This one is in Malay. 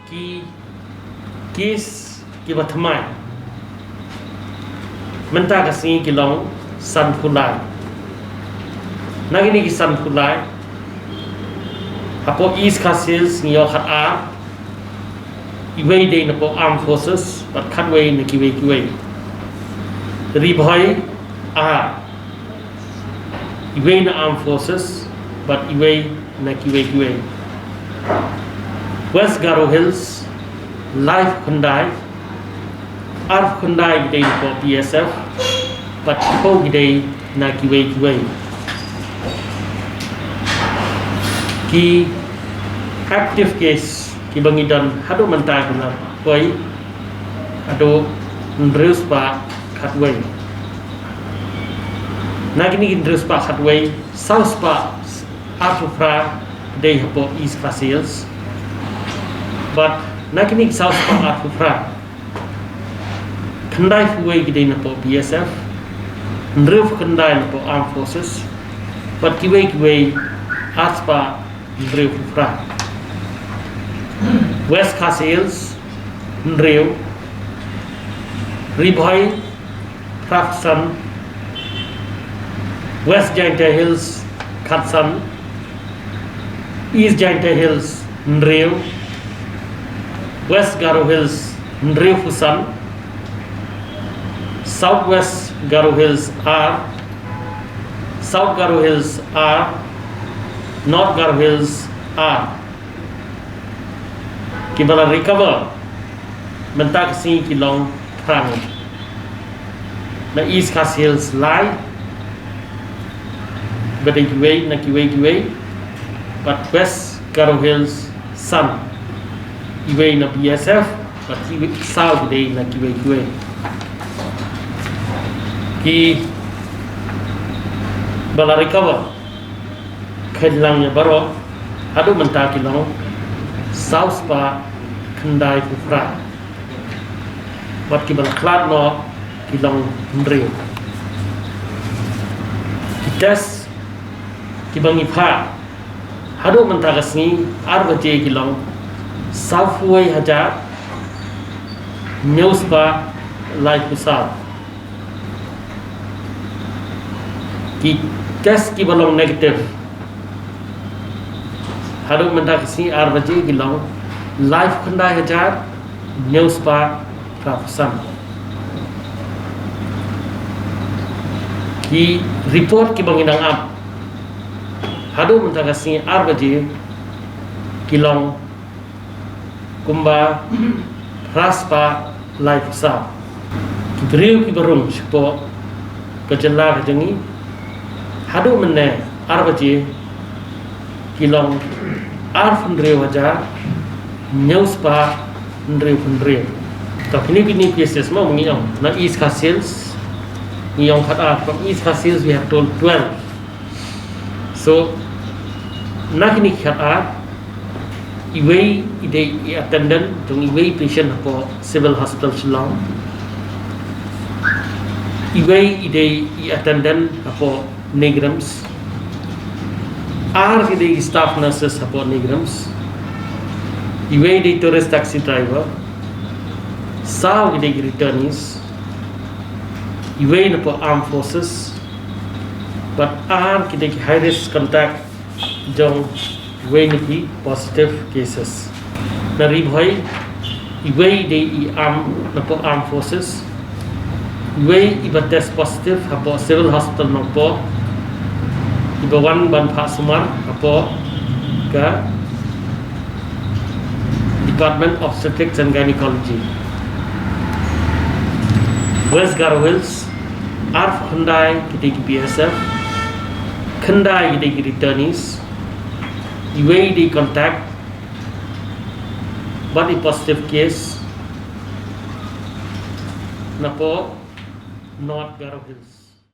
ki kis ki bathmai Mynta ka Sngi ki long san phulai nagini ki san phulai hapo east castles ni yo khat a iway day na po armed forces but khat way na kiway ribhoy a iway na armed forces but iway na kiway West Garo Hills live Khundai Arf Khundai day po PSF but po day na kiway ki active case ki bangidan hado Mynta kuna koi hado ndreus pa khatway nagini ndreus pa khatway south pa Arfufra day hapo east castles but nagini south pa Arfufra Khundai fuway ki day na po BSF ndreuf Khundai na po armed forces but kiway aspa Nongtrei Fufra West Castles Nongtrei Ribhoy Praksan West Giant Hills Katsan East Giant Hills Nongtrei West Garo Hills Nongtrei Fusan Southwest Garo Hills R South Garo Hills R North Garo Hills are Kibala recover Mynta ka Sngi ki long prang na East Castles lie but kiway but West Garo Hills sun iway na BSF but south day na kiway ki bala recover Khedlangnya baro hado Mynta ki long south pa Khundai Fufra bat ki bala klat no ki long Nongtrei ki tes ki bangi pha hado Mynta ka Sngi arbaje ki long south way hajar news pa lai pusat ki tes ki balong negative hado Mynta ka Sngi arbaje ki long live Khundai hajar news pa Prafusan ki report ki banginang up hado Mynta ka Sngi arbaje ki long kumba raspa live Pusa ki beriu ki barung sipo kejela kejengi hado menne arbaje ki long Arf Nongtrei wajar news pa Nongtrei tapi ini pieces mau mengiong na East Castles ngiong khat from East Castles we have told 12 so na kini khat iway ide attendant tung iway patient po civil hospital Shillong iway ide attendant po Negrams are the staff nurses support Negrams iway the tourist taxi driver saw the returnees iway na po armed forces but are the high risk contact jong iway ni positive cases na ribhoy iway the na po armed forces iway iba test positive hapo civil hospital no po iba wan ban Pak Sumar apo ka Department of Obstetrics and Gynecology West Garo Hills Arf Khundai kita ki BSF Khundai kita ki returnees iway di contact body positive case na po North Garo Hills